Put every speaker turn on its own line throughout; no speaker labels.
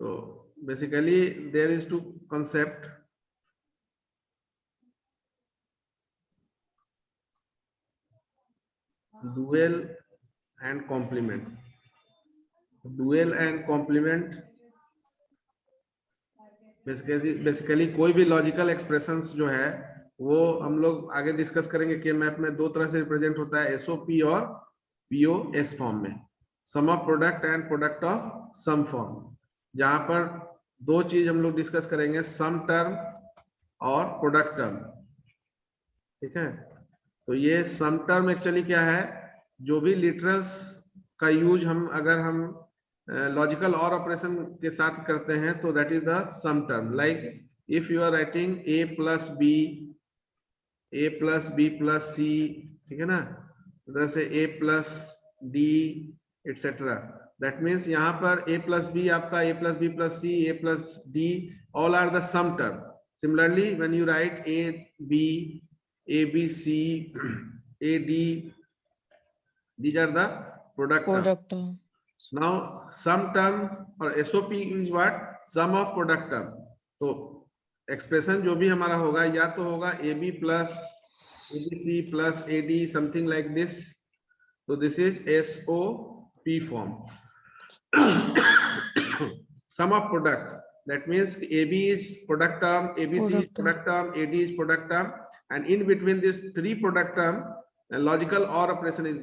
तो basically there is two concept. Dual and complement. Dual and complement basically कोई भी logical expressions जो है वो हम लोग आगे डिस्कस करेंगे के मैप में दो तरह से रिप्रेजेंट होता है, एसओपी और पीओएस फॉर्म में, sum of product and product of sum form, जहां पर दो चीज हम लोग डिस्कस करेंगे, सम टर्म और प्रोडक्ट टर्म। ठीक है, तो ये सम टर्म एक्चुअली क्या है, जो भी लिटरल्स का यूज हम अगर हम लॉजिकल और ऑपरेशन के साथ करते हैं तो that is the sum term. Like if you are writing a plus B, a plus B plus C, ठीक है ना, इधर से a plus D etcetera, that means यहाँ पर a प्लस बी आपका a plus B plus C, a plus D, all are the sum term. Similarly when you write a b, a b c, a d, these are the product term. Now sum term or SOP is what, sum of product term. तो expression जो भी हमारा होगा या तो होगा AB plus ABC plus AD something like this, तो this is SOP form. Sum of product, that means AB is product term, ABC is product term, AD is product term, and in between these three product term logical और operation is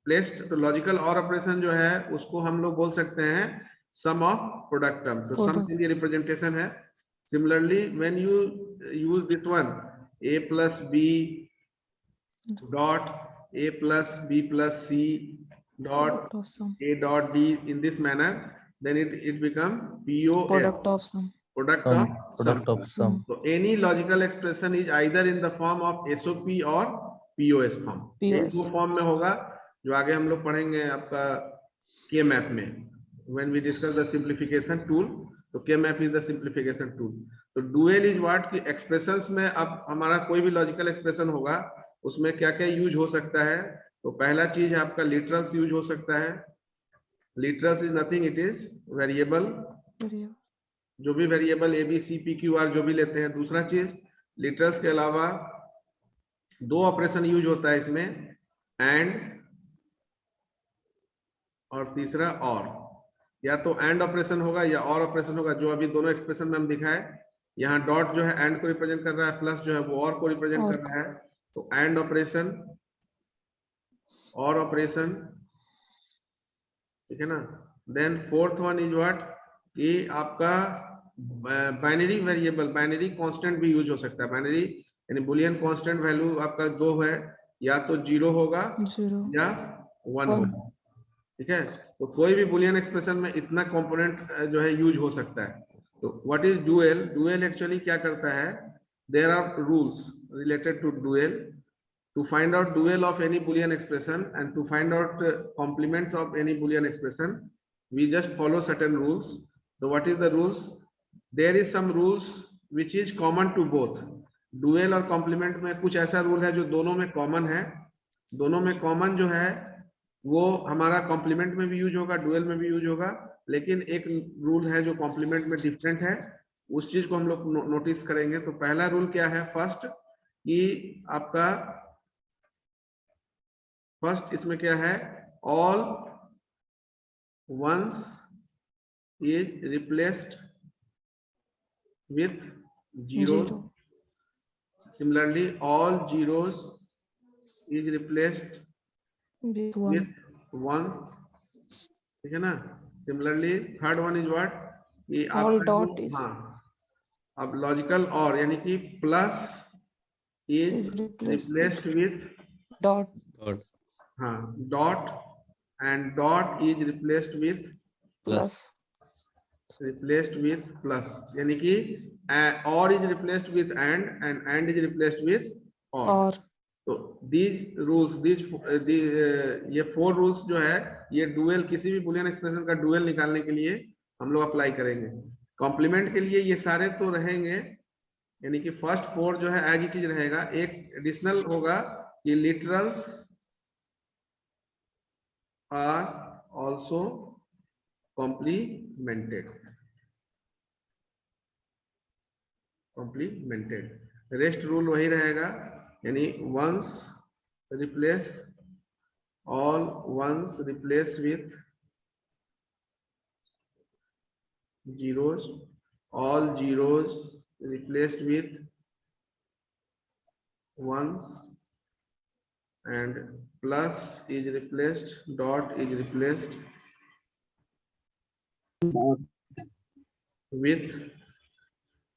placed. तो logical और operation जो है उसको हम लोग बोल सकते हैं सम ऑफ प्रोडक्ट टर्म। तो सम के लिए रिप्रेजेंटेशन है। Similarly when you use this one, a plus B dot a plus B plus C dot a dot d in this manner, then it become POS, product of sum. Product of sum. So any logical expression is either in the form of SOP or POS form. ये दो form में होगा जो आगे हम लोग पढ़ेंगे आपका के मैप में, when we discuss the simplification tool. तो के map is the simplification tool. तो डुअल इज व्हाट की एक्सप्रेशंस में अब हमारा कोई भी लॉजिकल एक्सप्रेशन होगा उसमें क्या क्या यूज हो सकता है। तो पहला चीज है आपका लिटरल्स यूज हो सकता है। Literals is nothing, it is variable, जो भी variable A B C P Q R जो भी लेते हैं। दूसरा चीज लिटरल्स के अलावा दो ऑपरेशन यूज होता है इसमें, एंड और तीसरा और, या तो एंड ऑपरेशन होगा या और ऑपरेशन होगा, जो अभी दोनों एक्सप्रेशन में हम दिखाए। यहाँ डॉट जो है एंड को रिप्रेजेंट कर रहा है, प्लस जो है वो और को रिप्रेजेंट कर रहा है। तो एंड ऑपरेशन, और ऑपरेशन, ठीक है ना। Then fourth one is what, कि आपका बाइनरी वेरिएबल, बाइनरी कांस्टेंट भी यूज हो सकता है। बाइनरी यानी बुलियन कांस्टेंट वैल्यू आपका दो है, या तो 0 होगा या 1 होगा, ठीक है। तो कोई भी बुलियन एक्सप्रेशन में इतना कंपोनेंट जो है यूज हो सकता है। तो what is dual? Dual actually क्या करता है, there are rules related to dual. To find out dual of any Boolean expression and to find out complements of any Boolean expression, we just follow certain rules. So what is the rules? There is some rules which is common to both. Dual और complement में कुछ ऐसा rule है जो दोनों में common है। दोनों में कॉमन जो है वो हमारा कॉम्प्लीमेंट में भी यूज होगा, डुअल में भी यूज होगा, लेकिन एक रूल है जो कॉम्प्लीमेंट में डिफरेंट है, उस चीज को हम लोग नोटिस करेंगे। तो पहला रूल क्या है, फर्स्ट, कि आपका फर्स्ट इसमें क्या है, all ones is replaced with zero. Similarly all zeros is replaced with one, ठीक है ना। Similarly third one is what, कि आप हाँ, अब लॉजिकल और यानी कि plus is replaced with dot, हाँ, dot, and dot is replaced with plus, replaced with plus, यानी कि और is replaced with and and is replaced with और। तो दीज रूल्स, ये 4 रूल्स जो है, ये डुअल, किसी भी बुलियन एक्सप्रेशन का डुअल निकालने के लिए हम लोग अप्लाई करेंगे। कॉम्प्लीमेंट के लिए ये सारे तो रहेंगे, यानी कि फर्स्ट 4 जो है एज इट इज रहेगा। एक एडिशनल होगा कि literals are also complemented, complemented. Rest rule वही रहेगा, यानी once replace all, ones replace with zeros, all zeros replaced with ones, and plus is replaced, dot is replaced with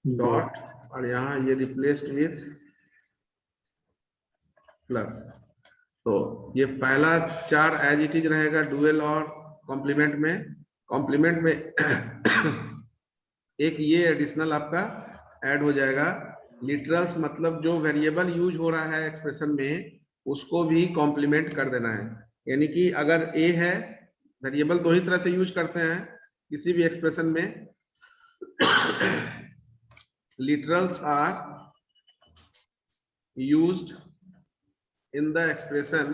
dot, और यहाँ ये replaced with plus। तो ये पहला 4 as it is रहेगा डुअल और कॉम्प्लीमेंट में। कॉम्प्लीमेंट में एक ये एडिशनल आपका ऐड हो जाएगा, लिटरल्स, मतलब जो वेरिएबल यूज हो रहा है एक्सप्रेशन में उसको भी कॉम्प्लीमेंट कर देना है। यानी कि अगर ए है, वेरिएबल दो ही तरह से यूज करते हैं किसी भी एक्सप्रेशन में, literals are used in the expression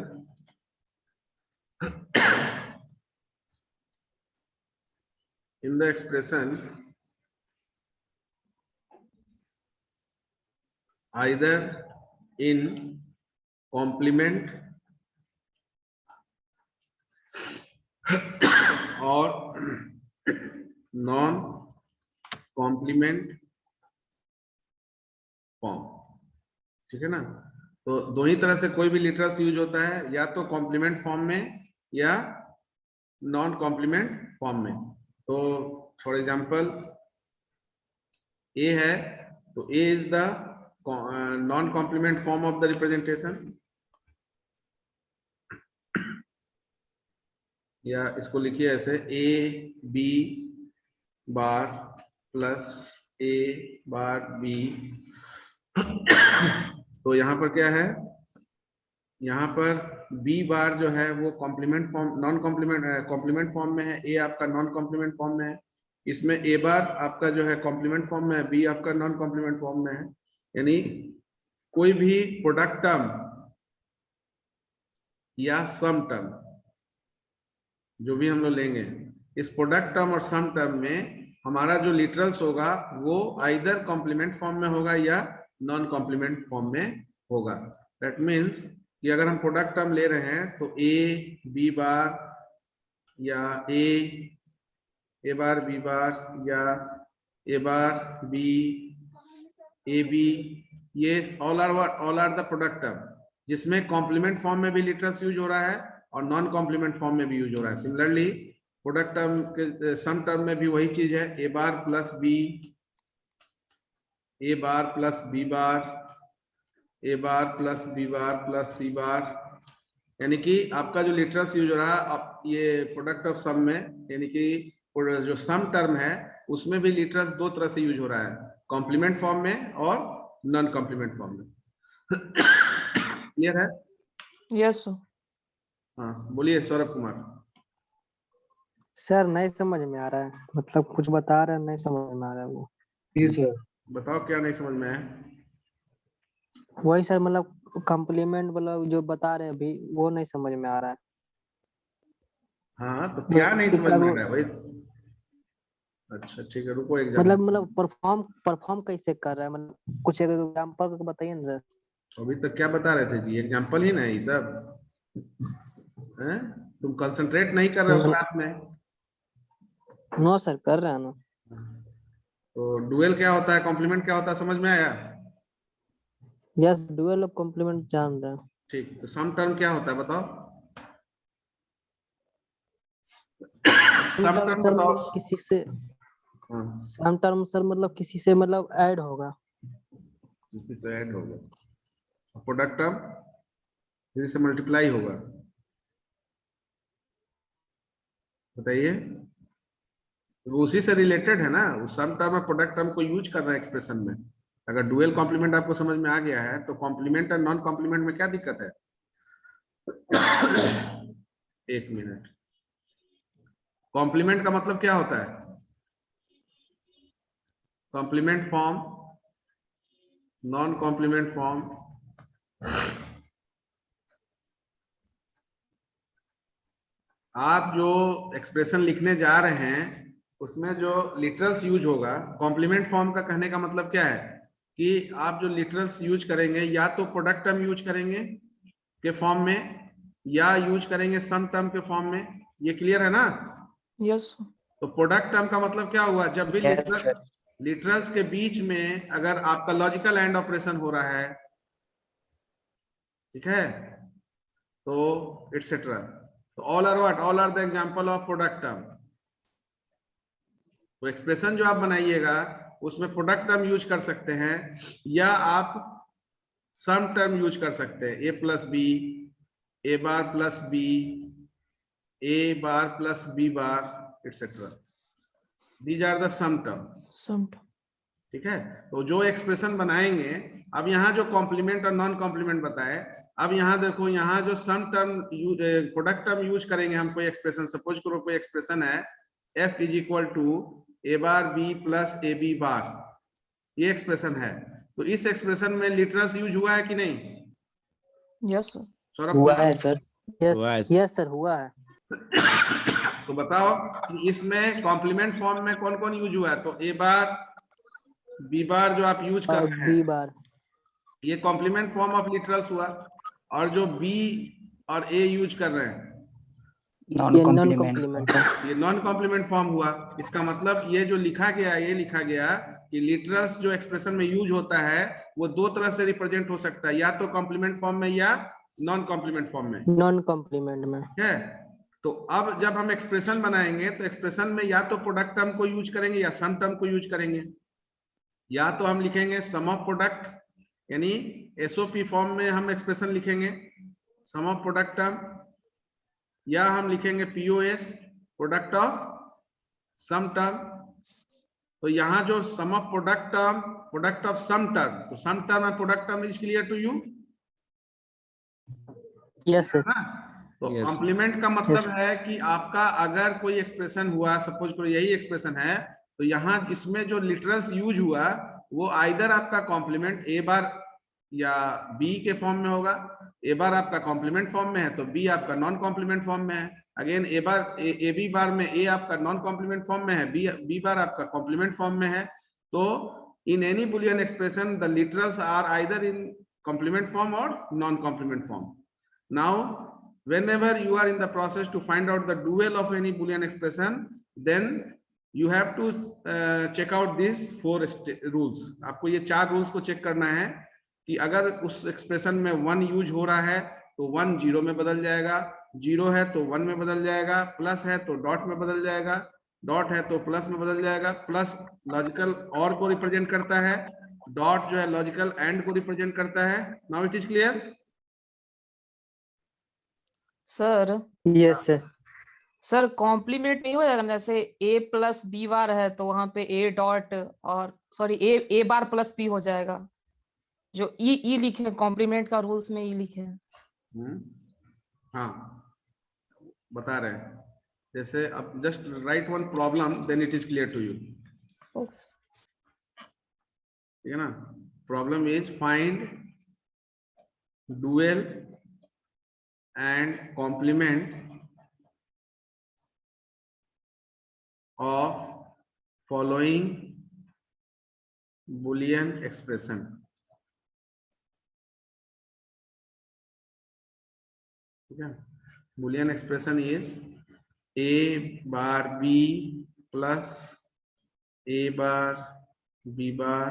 either in complement or non complement form, ठीक है ना। तो दो ही तरह से कोई भी लिटरल्स यूज होता है, या तो कॉम्प्लीमेंट फॉर्म में या नॉन कॉम्प्लीमेंट फॉर्म में। तो फॉर एग्जांपल ए है, तो A is the non complement form of the representation, या इसको लिखिए ऐसे, A B bar plus A bar B. तो यहाँ पर क्या है, यहाँ पर बी बार जो है वो complement form, non complement complement form में है, ए आपका नॉन कॉम्प्लीमेंट फॉर्म में है। इसमें ए बार आपका जो है कॉम्प्लीमेंट फॉर्म में है, बी आपका नॉन कॉम्प्लीमेंट फॉर्म में है। यानी कोई भी प्रोडक्ट टर्म या सम टर्म जो भी हम लोग लेंगे, इस प्रोडक्ट टर्म और सम टर्म में हमारा जो लिटरल्स होगा वो आइदर कॉम्प्लीमेंट फॉर्म में होगा या नॉन कॉम्प्लीमेंट फॉर्म में होगा। दैट मीन्स कि अगर हम प्रोडक्ट टर्म ले रहे हैं तो ए बी बार या ए बार बी बार या A bar B A B, ये all are the product term जिसमें कॉम्प्लीमेंट फॉर्म में भी लिटरल्स यूज हो रहा है और नॉन कॉम्प्लीमेंट फॉर्म में भी यूज हो रहा है। सिमिलरली प्रोडक्ट टर्म के सम टर्म में भी वही चीज है, ए bar plus B, A bar plus B bar, A bar plus B bar plus सी बार। यानी कि आपका जो लिटरल्स यूज हो रहा है आप ये प्रोडक्ट ऑफ सम में, यानी कि जो सम टर्म है उसमें भी लिटरल्स दो तरह से यूज हो रहा है, कॉम्प्लीमेंट फॉर्म में और नॉन कॉम्प्लीमेंट फॉर्म में। क्लियर है?
Yes sir.
हाँ बोलिए सौरभ कुमार।
सर नहीं समझ में आ रहा है, मतलब कुछ बता रहे हैं नहीं समझ में आ रहा है वो।
जी सर।
बताओ क्या नहीं समझ में आया?
वही सर, मतलब कॉम्प्लीमेंट मतलब जो बता रहे हैं अभी वो नहीं समझ में आ रहा है।
हाँ तो क्या नहीं समझ में आ रहा है भाई? अच्छा ठीक है, रुको एक
मतलब परफॉर्म कैसे कर रहा है, मतलब कुछ एक एग्जांपल बताइए ना सर।
अभी तक क्या बता रहे थे जी? एग्जांपल ही ना है ये सब हैं? तुम कंसंट्रेट नहीं कर रहे हो क्लास में।
नो सर कर रहे हैं ना।
तो डुअल क्या होता है, कॉम्प्लीमेंट क्या होता है, समझ में आया?
यस, डुअल ऑफ कॉम्प्लीमेंट जान रहे हैं।
ठीक, तो सम टर्म क्या होता है बताओ? सम टर्म
सर
बताओ।
मतलब किसी से,
हाँ,
सम टर्म सर मतलब किसी से मतलब ऐड होगा।
किसी से ऐड होगा। प्रोडक्ट टर्म किसी से मल्टीप्लाई होगा। बताइए, वो उसी से रिलेटेड है ना, उस सम टर्म और प्रोडक्ट टर्म को यूज कर रहा है एक्सप्रेशन में। अगर डुअल कॉम्प्लीमेंट आपको समझ में आ गया है तो कॉम्प्लीमेंट और नॉन कॉम्प्लीमेंट में क्या दिक्कत है? एक मिनट, कॉम्प्लीमेंट का मतलब क्या होता है? Complement form, non complement form, आप जो एक्सप्रेशन लिखने जा रहे हैं उसमें जो लिटरल्स यूज होगा, कॉम्प्लीमेंट फॉर्म का कहने का मतलब क्या है कि आप जो लिटरल्स यूज करेंगे या तो प्रोडक्ट टर्म यूज करेंगे के फॉर्म में या यूज करेंगे सम टर्म के फॉर्म में। ये क्लियर है ना?
यस
तो प्रोडक्ट टर्म का मतलब क्या हुआ, जब भी
Yes, sir.
लिटरल्स के बीच में अगर आपका लॉजिकल एंड ऑपरेशन हो रहा है, ठीक है, तो एटसेट्रा, तो all are what, all are the example of product term. तो एक्सप्रेशन जो आप बनाइएगा उसमें प्रोडक्ट टर्म यूज कर सकते हैं या आप सम टर्म यूज कर सकते हैं, A plus B, A bar plus B, A bar plus B bar etcetera. These are the sum term. ठीक है, तो जो एक्सप्रेशन बनाएंगे, अब यहाँ जो कॉम्प्लीमेंट और नॉन कॉम्प्लीमेंट बताए, अब यहाँ देखो, यहाँ जो सम टर्म प्रोडक्ट टर्म यूज करेंगे हम कोई एक्सप्रेशन, सपोज करो कोई एक्सप्रेशन है f is equal to A bar B plus A B bar, ये एक्सप्रेशन है। तो इस एक्सप्रेशन में लिटरल्स यूज हुआ है कि नहीं?
यस सर
सौरभ
हुआ
कुमार,
है सर।
यस सर हुआ है।
तो बताओ कि इसमें कॉम्प्लीमेंट फॉर्म में कौन कौन यूज हुआ है? तो ए बार बी बार जो आप यूज कर
और
रहे
बी
हैं,
बार
ये कॉम्प्लीमेंट फॉर्म ऑफ लिटरल्स हुआ। और जो बी और ए यूज कर रहे हैं,
नॉन
ये नॉन
कॉम्प्लीमेंट।
कॉम्प्लीमेंट है।
ये नॉन कॉम्प्लीमेंट फॉर्म हुआ। इसका मतलब ये जो लिखा गया, ये लिखा गया कि लिटरल्स जो एक्सप्रेशन में यूज होता है वो दो तरह से रिप्रेजेंट हो सकता है, या तो कॉम्प्लीमेंट फॉर्म में या नॉन कॉम्प्लीमेंट फॉर्म में।
नॉन कॉम्प्लीमेंट में।
ठीक है, तो अब जब हम एक्सप्रेशन बनाएंगे तो एक्सप्रेशन में या तो प्रोडक्ट टर्म को यूज करेंगे या सम टर्म को यूज करेंगे। या तो हम लिखेंगे सम ऑफ प्रोडक्ट, यानी एसओपी फॉर्म में हम एक्सप्रेशन लिखेंगे सम ऑफ प्रोडक्ट टर्म, या हम लिखेंगे POS product of sum term. तो यहाँ जो sum of product term, product of sum term, तो sum term and product term is clear to you?
Yes sir.
तो
Yes.
कॉम्प्लीमेंट का मतलब
Yes.
है कि आपका अगर कोई एक्सप्रेशन हुआ, सपोज करो यही एक्सप्रेशन है, तो यहाँ इसमें जो लिटरल्स यूज हुआ वो आइदर आपका कॉम्प्लीमेंट ए बार या बी के फॉर्म में होगा। ए बार आपका कॉम्प्लीमेंट फॉर्म में है तो बी आपका नॉन कॉम्प्लीमेंट फॉर्म में है। अगेन ए बार ए बी बार में ए आपका नॉन कॉम्प्लीमेंट फॉर्म में है, बी बार आपका कॉम्प्लीमेंट फॉर्म में है। तो in any Boolean expression the literals are either in complement form और non complement form. Now whenever you are in the process to find out the dual of any boolean expression, then you have to check out these four rules। आपको ये चार rules को check करना है कि अगर उस एक्सप्रेशन में 1 यूज हो रहा है तो 1 0 में बदल जाएगा, 0 है तो 1 में बदल जाएगा, प्लस है तो डॉट में बदल जाएगा, डॉट है तो प्लस में बदल जाएगा। प्लस लॉजिकल और को रिप्रेजेंट करता है, डॉट जो है लॉजिकल एंड को रिप्रेजेंट करता है। Now it is clear?
Sir.
Yes sir.
Sir complement नहीं हो जाएगा ना? जैसे ए प्लस बी बार है तो वहां पे ए डॉट और सॉरी ए बार प्लस बी हो जाएगा। जो ई लिखे कॉम्प्लीमेंट का रूल्स में ई लिखे हैं।
हाँ बता रहे हैं। जैसे अब just write one problem, then it is clear to you. ठीक है ना? Problem is find dual and complement of following Boolean expression। ठीक है, Boolean expression is a bar b plus a bar b bar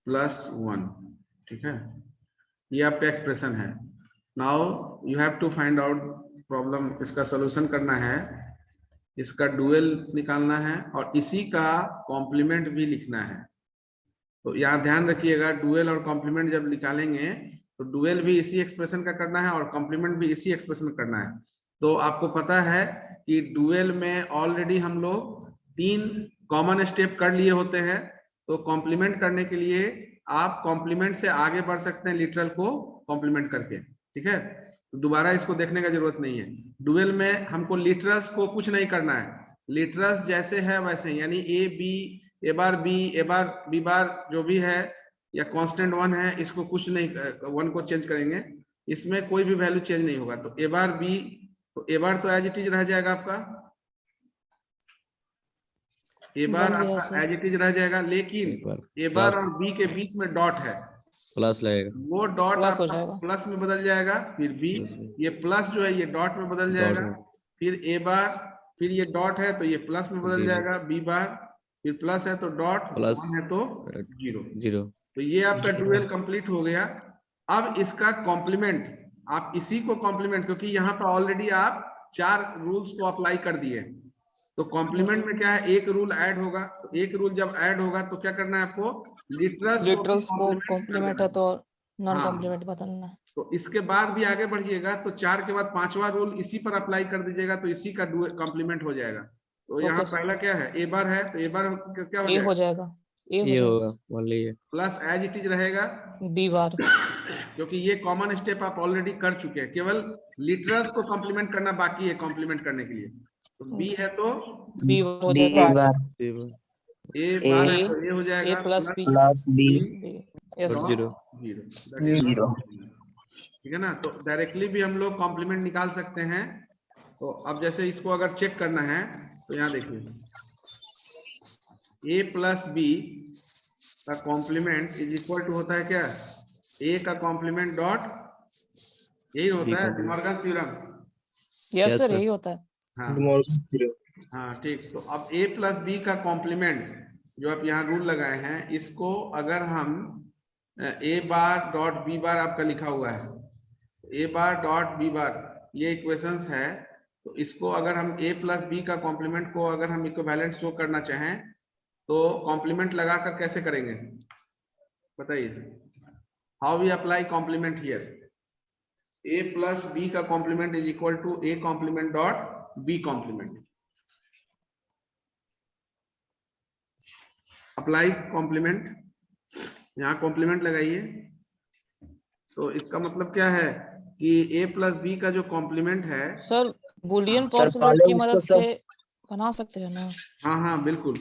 plus 1। ठीक है, ये आपका expression है। Now you have to find out problem, इसका सॉल्यूशन करना है, इसका डुअल निकालना है और इसी का कॉम्प्लीमेंट भी लिखना है। तो यहाँ ध्यान रखिएगा, डुअल और कॉम्प्लीमेंट जब निकालेंगे तो डुअल भी इसी एक्सप्रेशन का करना है और कॉम्प्लीमेंट भी इसी एक्सप्रेशन में करना है। तो आपको पता है कि डुअल में ऑलरेडी हम लोग 3 कॉमन स्टेप कर लिए होते हैं। तो कॉम्प्लीमेंट करने के लिए आप कॉम्प्लीमेंट से आगे बढ़ सकते हैं लिटरल को कॉम्प्लीमेंट करके। ठीक है, तो दोबारा इसको देखने का जरूरत नहीं है। डुअल में हमको लिटरल्स को कुछ नहीं करना है, लिटरल्स जैसे है वैसे, यानी A B, A bar B, A bar B bar जो भी है, या कांस्टेंट 1 है, इसको कुछ नहीं, 1 को चेंज करेंगे, इसमें कोई भी वैल्यू चेंज नहीं होगा। तो ए बार बी तो ए बार तो एज इट इज रह जाएगा आपका, ए बार
बन गया
आपका
सर।
एज इट इज रह जाएगा, लेकिन ए बार
प्लस
और बी के बीच में डॉट है,
प्लस लगेगा,
वो डॉट
प्लस हो
आपका
जाएगा।
प्लस में बदल जाएगा, फिर बी,
प्लस बी,
ये प्लस जो है ये डॉट में बदल
डॉट
जाएगा,
में,
फिर ए बार, फिर ये डॉट है तो ये प्लस में
तो
बदल
बी
जाएगा, बी बार, फिर प्लस है तो डॉट,
प्लस
वन है तो जीरो।
जीरो।
तो ये आपका डुअल कंप्लीट हो गया। अब इसका कॉम्प्लीमेंट, आप इसी को कॉम्प्लीमेंट, क्योंकि यहाँ पर ऑलरेडी आप 4 रूल्स को अप्लाई कर दिए, तो कॉम्प्लीमेंट में क्या है, एक रूल ऐड होगा, तो एक रूल जब ऐड होगा तो क्या करना है आपको, लिटरल्स
लिटरल्स को
कॉम्प्लीमेंट कर
कॉम्प्लीमेंट
देना
है
है।
तो नॉन
हाँ।
कॉम्प्लीमेंट बदलना है।
तो इसके बाद भी आगे बढ़िएगा तो 4 के बाद 5वां रूल इसी पर अप्लाई कर दीजिएगा, तो इसी का कॉम्प्लीमेंट हो जाएगा। तो यहाँ
ओके सर।
पहला क्या है, ए बार है, तो ए बार क्या हो
ए हो
जाएगा,
जाएगा, ए हो
ये
जाएगा,
होगा ओनली ये,
प्लस एज इट इज रहेगा,
बी बार।
क्योंकि ये कॉमन स्टेप आप ऑलरेडी कर चुके हैं, केवल लिटरल्स को कॉम्प्लीमेंट करना बाकी है कॉम्प्लीमेंट करने के लिए। तो बी है तो
बी बार हो
बी
जाएगा,
बार
ए बार है
ए
तो ए हो जाएगा,
A plus B,
plus B
yes
dot
zero.
Zero, that is
zero.
ठीक है ना। तो डायरेक्टली भी हम लोग कॉम्प्लीमेंट निकाल सकते हैं। तो अब जैसे इसको अगर चेक करना है तो यहाँ देखिए, ए प्लस बी का कॉम्प्लीमेंट इज इक्वल टू होता है क्या, ए का कॉम्प्लीमेंट डॉट, यही होता है De Morgan's theorem.
Yes
Yes,
sir,
sir.
यही होता है।
हाँ हाँ ठीक। तो अब ए प्लस बी का कॉम्प्लीमेंट जो आप यहाँ रूल लगाए हैं, इसको अगर हम ए बार डॉट बी बार आपका लिखा हुआ है, ए बार डॉट बी बार, ये इक्वेशंस है, तो इसको अगर हम ए प्लस बी का कॉम्प्लीमेंट को अगर हम इक्विवेलेंट शो करना चाहें तो कॉम्प्लीमेंट लगाकर कैसे करेंगे बताइए, how we apply complement here, A plus B का complement is equal to A complement dot B complement, apply complement, यहाँ कॉम्प्लीमेंट लगाइए। तो इसका मतलब क्या है कि ए प्लस बी का जो कॉम्प्लीमेंट है,
सर बुलियन
सर,
पोस्टुलेट
पहले
की
उसको
मदद
सब-
से बना सकते हैं ना।
हाँ हाँ बिल्कुल।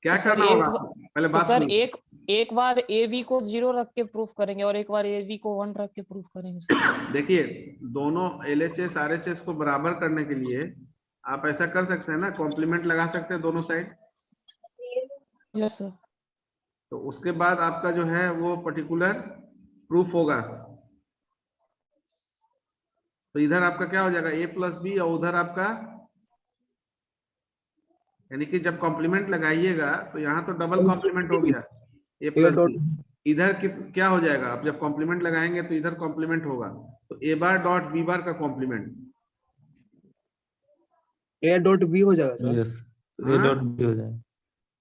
क्या
तो सर
करना होगा आपको? पहले
तो
बात
सर
सुनिए।
एक बार ए वी को 0 रख के प्रूफ करेंगे और एक बार ए वी को 1 रख के प्रूफ करेंगे सर।
देखिए दोनों LHS RHS को बराबर करने के लिए आप ऐसा कर सकते हैं ना, कॉम्प्लीमेंट लगा सकते हैं दोनों साइड।
Yes sir.
तो उसके बाद आपका जो है वो पर्टिकुलर प्रूफ होगा। तो इधर आपका क्या हो जाएगा, ए प्लस बी, और उधर आपका, यानी कि जब कॉम्प्लीमेंट लगाइएगा तो यहाँ तो डबल कॉम्प्लीमेंट हो गया, ए प्लस बी। इधर क्या हो जाएगा, आप जब कॉम्प्लीमेंट लगाएंगे तो इधर कॉम्प्लीमेंट होगा, तो ए बार डॉट बी बार का कॉम्प्लीमेंट,
ए डॉट बी हो जाएगा sir,
yes, A dot B हो जाएगा,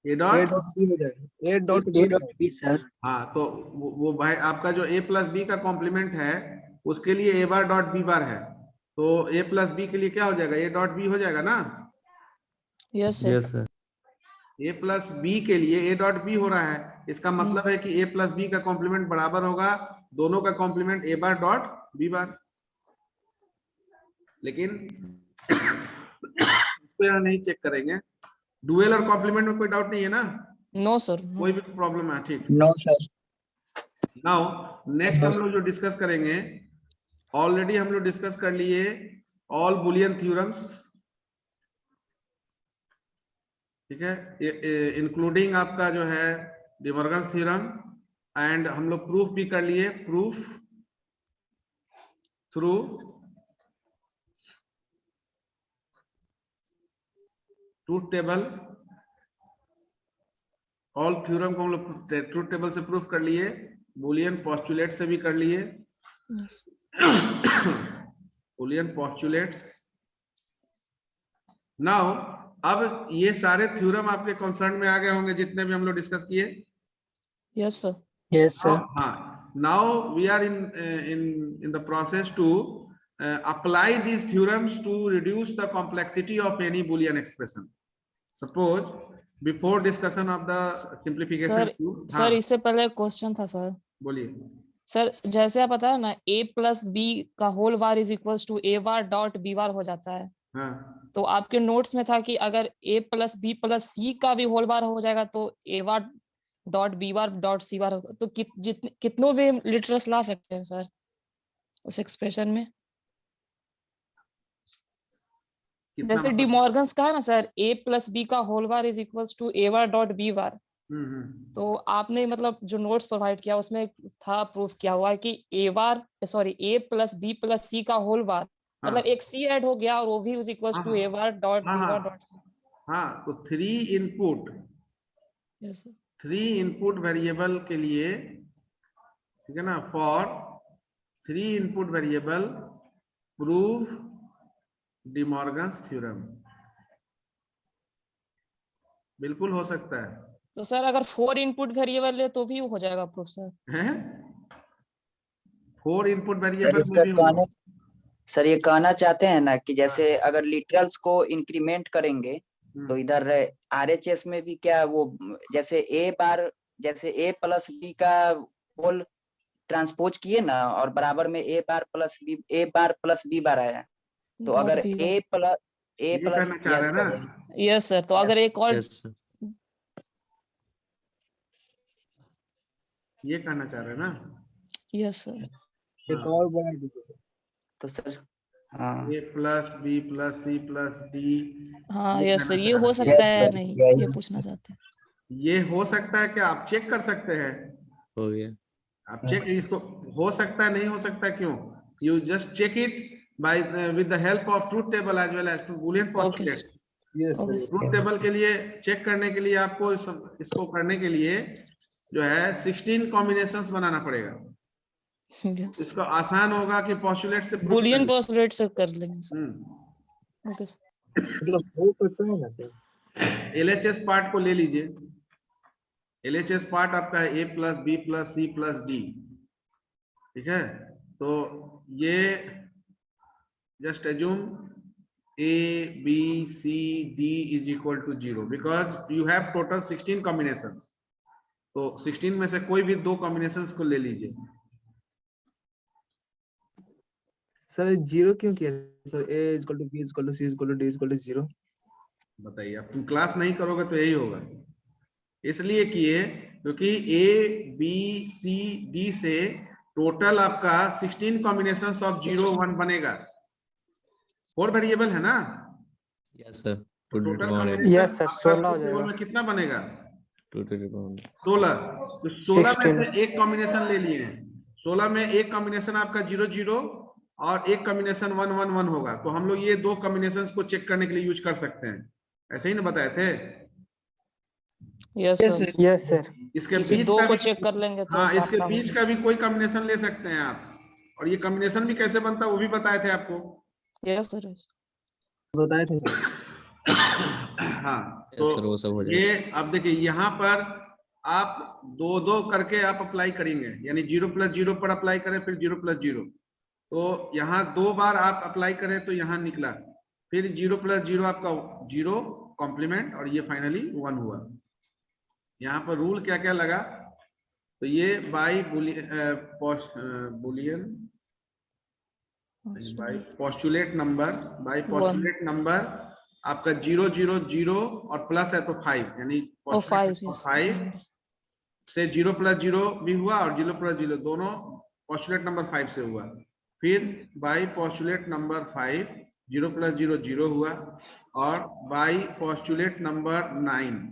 A
A
dot,
dot B हो जाएगा, A dot
A dot B sir.
हाँ तो वो भाई आपका जो ए प्लस बी का कॉम्प्लीमेंट है उसके लिए ए बार डॉट बी बार है, तो ए प्लस बी के लिए क्या हो जाएगा, ए डॉट बी हो जाएगा ना।
Yes sir.
Yes sir,
A plus B के लिए ए डॉट बी हो रहा है, इसका मतलब है कि ए प्लस बी का कॉम्प्लीमेंट बराबर होगा दोनों का complement A bar dot B bar. लेकिन इसको यहाँ नहीं चेक करेंगे, डुअल और कॉम्प्लीमेंट में कोई डाउट नहीं है ना,
नो सर।
कोई भी प्रॉब्लम है, ठीक।
No sir.
नाउ नेक्स्ट हम लोग जो डिस्कस करेंगे, ऑलरेडी हम लोग डिस्कस कर लिए ऑल बुलियन थ्योरम्स, ठीक है, इंक्लूडिंग आपका जो है डिमॉर्गन्स थ्योरम, एंड हम लोग प्रूफ भी कर लिए, proof through truth table, all theorem को हम लोग ट्रूथ टेबल से प्रूफ कर लिए, बुलियन पोस्टुलेट से भी कर लिए, बुलियन पोस्टुलेट्स। नाउ अब ये सारे थ्योरम आपके कंसर्न में आ गए होंगे जितने भी हम लोग डिस्कस किए।
Yes sir.
Yes sir.
हाँ, now we are in the process to apply these theorems to reduce the complexity of any Boolean expression. Suppose before discussion of the simplification
sir
proof,
sir इससे पहले question था sir.
बोलिए।
Sir जैसे आप बताया ना a plus B का whole bar is equals to a bar dot b bar हो जाता है,
हाँ
तो आपके नोट्स में था कि अगर a plus B plus C का भी होल बार हो जाएगा तो a bar dot B bar dot C bar होगा, तो कितनों भी लिटरल्स ला सकते हैं सर उस एक्सप्रेशन में।
कितना
जैसे
मतलब?
डिमॉर्गन्स का है ना सर, ए प्लस बी का whole bar is equals to A bar dot B bar. तो आपने मतलब जो नोट्स प्रोवाइड किया उसमें था, प्रूफ किया हुआ है कि A plus B plus C का होल बार,
हाँ
मतलब एक सी ऐड हो गया और वो भी is equals to A bar dot
हाँ
बी बार
हाँ
डॉट सी।
हाँ, तो थ्री इनपुट वेरिएबल के लिए, ठीक है ना, for 3 input variable prove De Morgan's theorem. बिल्कुल हो सकता है।
तो सर अगर 4 इनपुट वेरिएबल ले तो भी हो जाएगा प्रूफ सर।
हैं? 4 इनपुट
सर
वेरिएबल में
इसका
भी होगा।
कहने सर ये कहना चाहते हैं ना कि जैसे
हाँ।
अगर लिटरल्स को इंक्रीमेंट करेंगे तो इधर आरएचएस में भी क्या वो जैसे ए प्लस बी का होल ट्रांसपोज किए ना और बराबर में ए बार प्लस बी बार आया, तो
डॉट
अगर
बी बार।
ए प्लस
ये करना चाह रहे हैं ना?
यस सर, तो अगर एक और
यस सर।
ये कहना चाह रहे हैं ना?
Yes sir.
एक और बढ़ा दीजिए सर।
तो सर हाँ
A plus B plus C plus D.
हाँ
ये
यस
कहना
सर, ये
चाह
हो
रहे हैं।
सकता
यस
है या
सर
नहीं,
यही
ये पूछना चाहते हैं।
ये हो सकता है क्या? आप चेक कर सकते हैं।
हो गया।
आप चेक इसको, हो सकता है नहीं हो सकता है, क्यों? You just check it by with the help of truth table as well as Boolean
okay
postulate.
Yes
okay
sir.
Truth table के लिए चेक करने के लिए आपको इसको करने के लिए जो है 16 कॉम्बिनेशंस बनाना पड़ेगा।
यस,
इसको आसान होगा कि पोस्टुलेट से प्रूफ
बूलियन
करें।
पोस्टुलेट से कर लेंगे सर। Okay sir.
मतलब हो सकता है ना सर।
LHS पार्ट को ले लीजिए। LHS पार्ट आपका है A plus B plus C plus D, ठीक है? तो ये just assume A, B, C, D is equal to 0 because you have total 16 combinations. तो 16 में से कोई भी 2 combinations को ले लीजिए।
सर 0 क्यों किया सर? A equal to B equal to C equal to D equal to 0।
बताइए, अब तुम क्लास नहीं करोगे तो यही होगा। इसलिए किए क्योंकि A, B, C, D से टोटल आपका 16 कॉम्बिनेशंस ऑफ 0, 1 बनेगा। 4 वेरिएबल है ना?
Yes sir.
तो टोटल
Yes, sir, 16 हो जाएगा।
में कितना बनेगा?
16।
16। तो 16 में
16
से एक कॉम्बिनेशन ले लिए हैं। 16 में एक कॉम्बिनेशन आपका 0, 0 और एक कॉम्बिनेशन 1, 1, 1 होगा। तो हम लोग ये 2 कॉम्बिनेशंस को चेक करने के लिए यूज कर सकते हैं। ऐसे ही ना बताए थे?
Yes sir,
yes sir.
इसके
किसी
बीच
दो
का
को
भी,
चेक कर लेंगे तो
हाँ, इसके
सामना हो
बीच
जाएगा।
का भी कोई कॉम्बिनेशन ले सकते हैं आप। और ये कॉम्बिनेशन भी कैसे बनता है वो भी बताए थे आपको।
Yes sir.
बताए थे सर।
हाँ,
यस सर, वो सब
तो
हो जाएगा।
ये अब देखिए यहाँ पर आप 2-2 करके आप अप्लाई करेंगे, यानी 0 + 0 पर अप्लाई करें, फिर 0 + 0। तो यहाँ 2 बार आप अप्लाई करें तो यहाँ निकला, फिर 0 + 0 आपका 0 कॉम्प्लीमेंट और ये फाइनली 1 हुआ। यहाँ पर रूल क्या क्या लगा? तो ये by Boolean by postulate number आपका 0, 0, 0 और प्लस है तो 5, यानी
ओ 5
5 से 0 + 0 भी हुआ और 0 + 0 दोनों पोस्टुलेट नंबर 5 से हुआ। फिर बाय पोस्टुलेट नंबर 5 0 + 0 0 हुआ और बाय पोस्टुलेट नंबर 9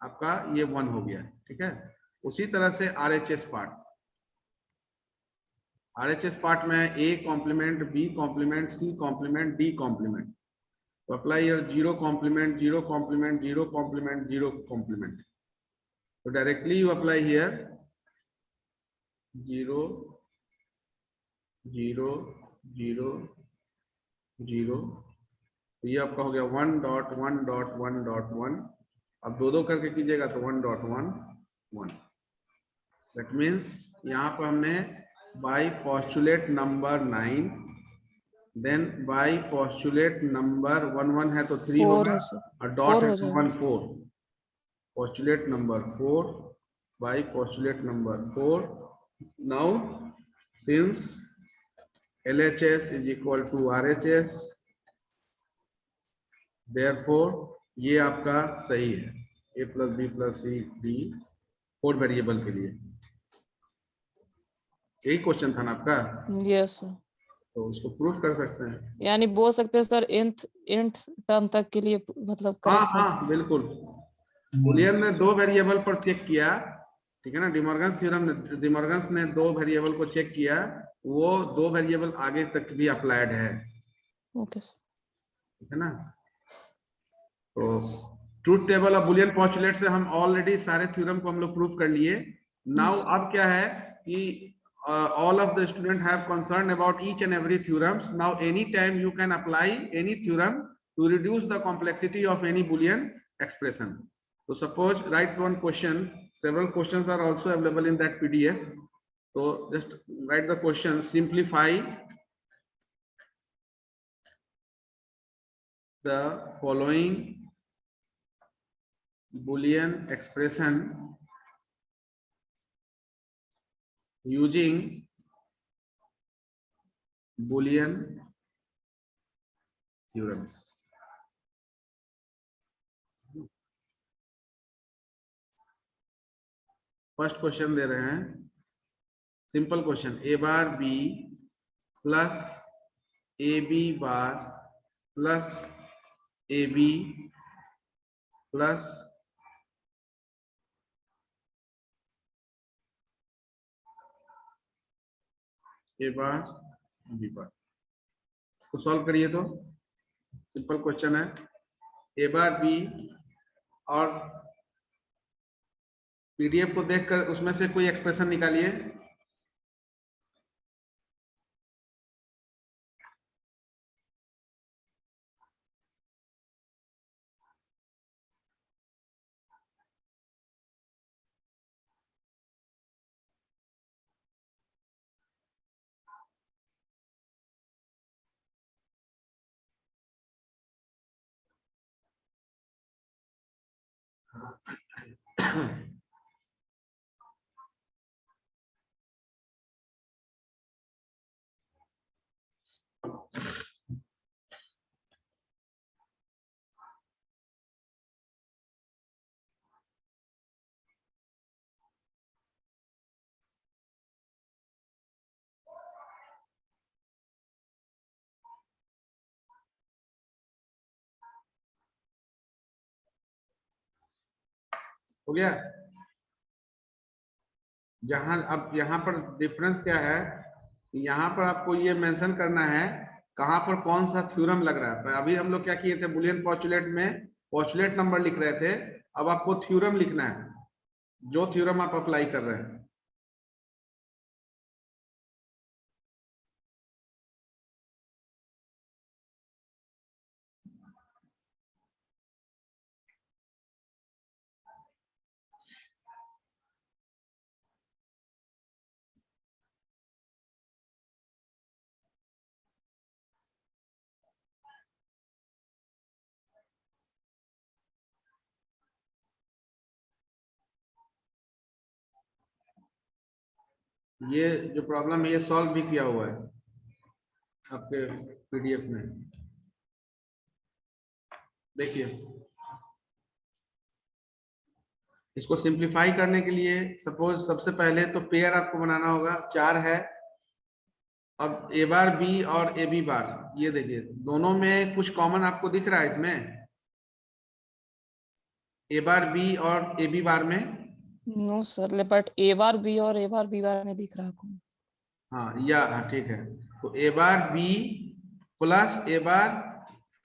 आपका ये 1 हो गया, ठीक है? उसी तरह से RHS पार्ट में A complement, B complement, C complement, D complement. तो apply your 0 complement, 0 complement, 0 complement, 0 complement. So directly you apply here 0, 0, 0, 0। तो ये आपका हो गया 1.1.1.1। अब 2-2 करके कीजिएगा तो 1.1.1। दैट मीन्स यहाँ पर हमने by postulate number 9, then by postulate number 1, 1 है तो 3
4
होगा
है सर,
और डॉट
4
है
हो
तो
जाएगा।
1, 4। Postulate number 4 by postulate number 4. Now since LHS is equal to RHS, therefore ये आपका सही है, A + B + C D 4 variable के लिए। यही क्वेश्चन था ना आपका,
यस सर,
तो उसको प्रूफ कर सकते हैं।
यानी बोल सकते हैं सर nth टर्म तक के लिए मतलब
हाँ
करेक्ट है।
हाँ बिल्कुल। बुलियन ने 2 वेरिएबल पर चेक किया, ठीक है ना। डिमॉर्गन्स ने 2 वेरिएबल को चेक किया, वो 2 वेरिएबल आगे तक भी अप्लाइड है,
ओके सर।
ठीक है ना। तो truth table of Boolean postulate से हम ऑलरेडी सारे थ्योरम को हम लोग प्रूफ कर लिए। Now
Yes.
अब क्या है कि all of the student have concern about each and every theorems. Now anytime you can apply any theorem to reduce the complexity of any Boolean expression. So suppose write one question, several questions are also available in that PDF. So just write the question, simplify the following Boolean expression using Boolean theorems. First question दे रहे हैं, simple question, A bar B plus A B bar plus A B plus A bar B bar. इसको solve करिए तो simple question है, ए bar B, और PDF को देखकर उसमें से कोई एक्सप्रेशन निकालिए। हो गया। जहां अब यहाँ पर डिफरेंस क्या है, यहाँ पर आपको ये मेंशन करना है कहां पर कौन सा थ्योरम लग रहा है। अभी हम लोग क्या किए थे, बुलियन पोस्टुलेट में पोस्टुलेट नंबर लिख रहे थे, अब आपको थ्योरम लिखना है, जो थ्योरम आप अप्लाई कर रहे हैं। ये जो प्रॉब्लम है ये सॉल्व भी किया हुआ है आपके पीडीएफ में, देखिए। इसको सिंप्लीफाई करने के लिए सपोज सबसे पहले तो पेयर आपको बनाना होगा, 4 है। अब ए बार बी और ए बी बार, ये देखिए दोनों में कुछ कॉमन आपको दिख रहा है इसमें, ए बार बी और ए बी बार में।
No sir, but A bar B और ए बार बी बार में दिख रहा है आपको।
हाँ या हाँ ठीक है, तो ए bar B plus A bar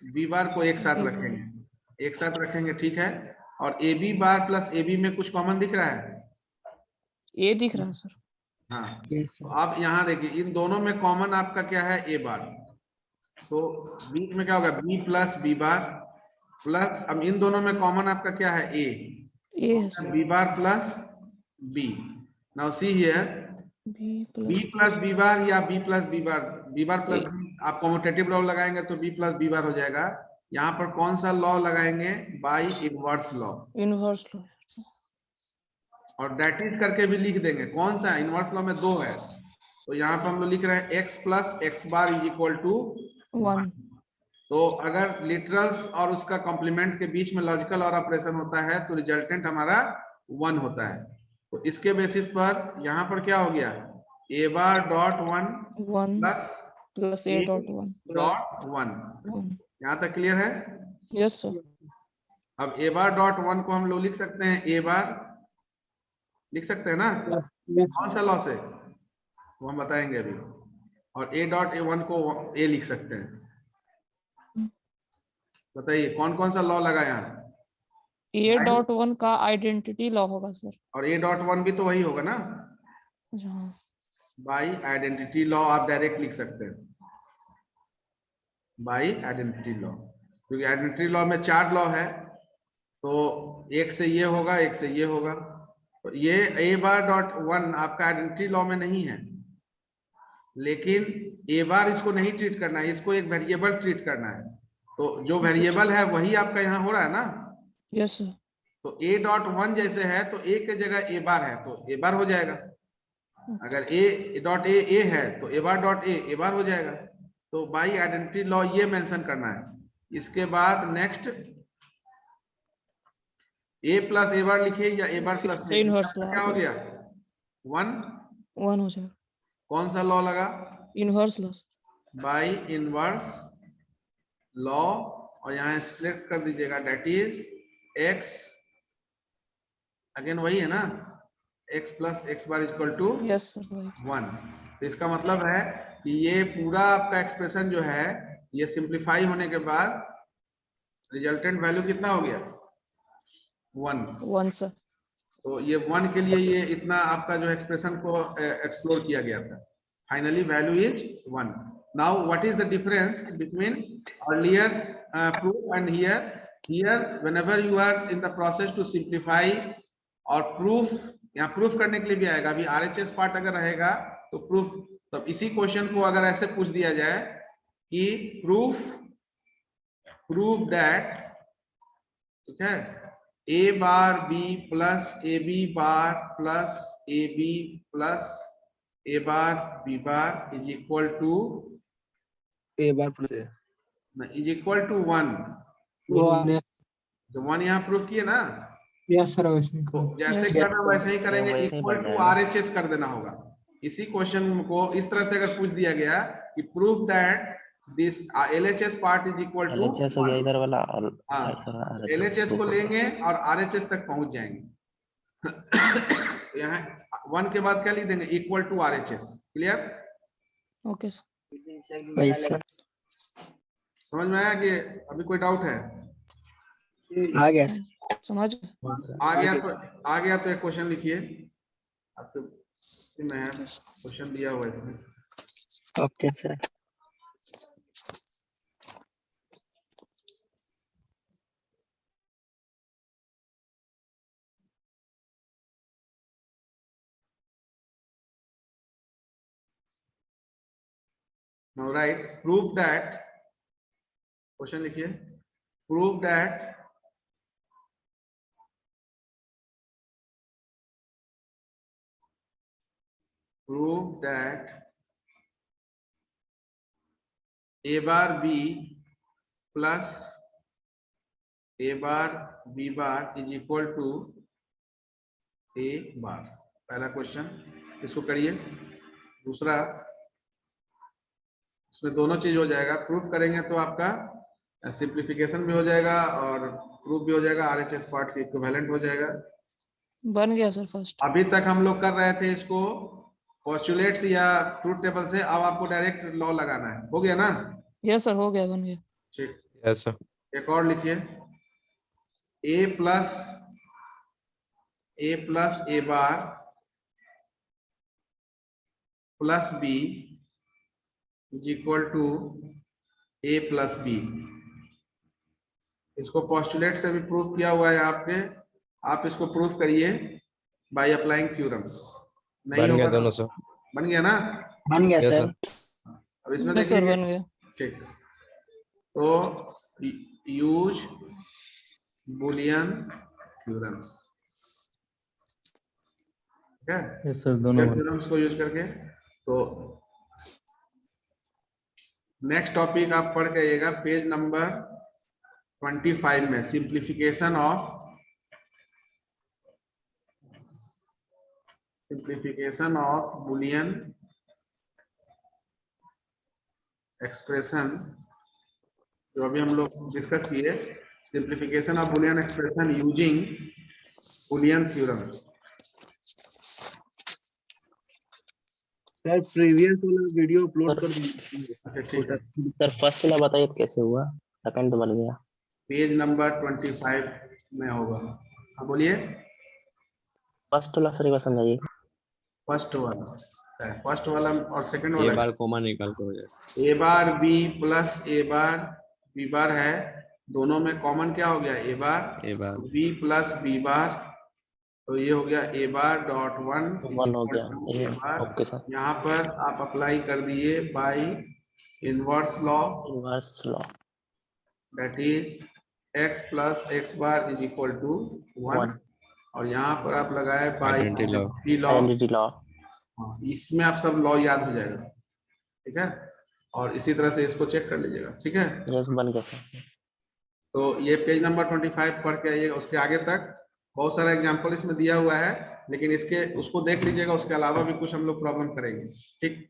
B बार को एक साथ रखेंगे, एक साथ रखेंगे, ठीक है। और A B bar plus A B में कुछ कॉमन दिख रहा है,
ए दिख रहा है सर।
हाँ। तो आप यहाँ देखिए इन दोनों में कॉमन आपका क्या है, ए बार, तो बीच में क्या होगा, B plus B bar plus, अब इन दोनों में कॉमन आपका क्या है, A B bar plus B. Now see here, B plus B bar या B plus B bar, B bar plus B, आप कम्यूटेटिव लॉ लगाएंगे तो बी प्लस बी बार हो जाएगा। यहाँ पर कौन सा लॉ लगाएंगे, by inverse law,
inverse law,
और दैट इज करके भी लिख देंगे। कौन सा इनवर्स लॉ में 2 है, तो यहाँ पर हम लोग लिख रहे हैं x plus X bar is equal to 1। तो अगर लिटरल्स और उसका कॉम्प्लीमेंट के बीच में लॉजिकल और ऑपरेशन होता है तो रिजल्टेंट हमारा 1 होता है। तो इसके बेसिस पर यहाँ पर क्या हो गया, A bar dot one
1
plus
plus
A
A dot 1.
Dot one.
1.
यहाँ तक क्लियर है?
Yes, sir.
अब ए बार डॉट वन को हम लोग लिख सकते हैं, ए बार लिख सकते हैं ना, कौन सा लॉ से वो हम बताएंगे अभी। और ए डॉट ए वन को ए लिख सकते हैं। बताइए कौन कौन सा लॉ लगा यहाँ?
A dot 1 का आइडेंटिटी लॉ होगा सर।
और ए डॉट वन भी तो वही होगा ना,
हाँ।
बाई आइडेंटिटी लॉ आप डायरेक्ट लिख सकते हैं, बाई आइडेंटिटी लॉ, क्योंकि आइडेंटिटी लॉ में 4 लॉ है, तो एक से ये होगा, एक से ये होगा। तो ये ए बार डॉट वन आपका आइडेंटिटी लॉ में नहीं है, लेकिन ए बार इसको नहीं ट्रीट करना है, इसको एक वेरिएबल ट्रीट करना है। तो जो वेरिएबल है वही आपका यहाँ हो रहा है ना।
Yes sir.
तो ए डॉट वन जैसे है तो ए के जगह ए बार है तो ए बार हो जाएगा। अगर ए डॉट ए है तो ए बार डॉट ए बार हो जाएगा। तो बाई आइडेंटिटी लॉ ये मेंशन करना है। इसके बाद नेक्स्ट ए प्लस ए बार लिखिए या A bar plus
inverse law
क्या हो गया, 1
हो जाएगा।
कौन सा लॉ लगा,
inverse law.
By inverse law, और यहाँ स्प्लिट कर दीजिएगा, डेट इज x, अगेन वही है ना, x plus X bar equal to
yes sir.
1। तो इसका मतलब है कि ये पूरा आपका एक्सप्रेशन जो है ये सिंप्लीफाई होने के बाद रिजल्टेंट वैल्यू कितना हो गया, 1
सर।
तो ये 1 के लिए ये इतना आपका जो एक्सप्रेशन को एक्सप्लोर किया गया था। Finally value is 1। Now what is the difference between earlier proof and here? Here whenever you are in the process to simplify और proof, यहाँ प्रूफ करने के लिए भी आएगा। अभी RHS पार्ट अगर रहेगा तो प्रूफ, तब इसी क्वेश्चन को अगर ऐसे पूछ दिया जाए कि प्रूफ दैट, ठीक है, a bar b plus A B bar plus A B plus A bar B bar is equal to
A bar plus A
is equal to 1। तो 1 यहाँ प्रूफ किए ना।
Yes sir.
तो जैसे करना वैसे ही करेंगे, इक्वल टू RHS कर देना होगा। इसी क्वेश्चन को इस तरह से अगर पूछ दिया गया कि proof that this LHS part is equal to
LHS हो गया इधर वाला, और
LHS को लेंगे और RHS तक पहुंच जाएंगे। तो यहाँ 1 के बाद क्या लिख देंगे, equal to RHS। Clear?
Okay
sir.
समझ में आया कि अभी कोई डाउट है?
आ गया
समझ।
आ गया तो एक क्वेश्चन लिखिए, आपके में क्वेश्चन दिया हुआ है इसमें।
Okay sir.
Now write, prove that, question लिखिए, prove that a bar b plus a bar b bar is equal to a bar। पहला क्वेश्चन इसको करिए। दूसरा, इसमें दोनों चीज हो जाएगा। प्रूफ करेंगे तो आपका सिंप्लीफिकेशन भी हो जाएगा और प्रूफ भी हो जाएगा, RHS पार्ट के इक्विवेलेंट हो जाएगा।
बन गया सर फर्स्ट।
अभी तक हम लोग कर रहे थे इसको पोस्टुलेट्स या ट्रूथ टेबल से, अब आपको डायरेक्ट लॉ लगाना है। हो गया ना?
यस सर, हो गया, बन गया।
ठीक,
यस सर।
एक और लिखिए, a plus A bar plus b is equal to a plus B. इसको पोस्टुलेट से भी प्रूफ किया हुआ है आपके, आप इसको प्रूफ करिए बाय अप्लाइंग थ्योरम्स।
बन गया दोनों सर।
बन गया ना?
बन गया
Yes,
सर।
अब इसमें
यस सर,
देखिए,
बन गया।
ठीक, तो यूज बुलियन थ्योरम्स, ठीक है?
यस सर, दोनों
थ्योरम्स को यूज करके। तो नेक्स्ट टॉपिक आप पढ़ के आइएगा पेज नंबर 25 में, simplification of simplification of Boolean expression, जो अभी हम लोग डिस्कस किए, simplification of Boolean expression using Boolean theorem.
Sir previous वाला वीडियो अपलोड कर दीजिए।
अच्छा ठीक है,
सर फर्स्ट वाला बताइए कैसे हुआ, सेकंड तो बन गया।
पेज नंबर 25 में होगा। हाँ बोलिए।
फर्स्ट वाला सर एक बार समझाइए।
फर्स्ट वाला और सेकंड
ए
वाला
बार कॉमन निकाल के हो जाए।
ए bar B plus A bar B बार है, दोनों में कॉमन क्या हो गया, A bar
A bar
B plus B bar, तो ये हो गया A bar dot one
one हो गया
ए बार।
Okay sir.
यहाँ पर आप अप्लाई कर दिए by inverse law,
inverse law
that is X plus X bar is equal to 1, और यहाँ पर आप लगाए by
Identity law।
Identity law.
इसमें आप सब लॉ याद हो जाएगा, ठीक है, और इसी तरह से इसको चेक कर लीजिएगा, ठीक है।
यस बन गया सर।
तो ये पेज नंबर 25 पढ़ के आइएगा, उसके आगे तक बहुत सारा एग्जांपल इसमें दिया हुआ है, लेकिन इसके उसको देख लीजिएगा, उसके अलावा भी कुछ हम लोग प्रॉब्लम करेंगे, ठीक।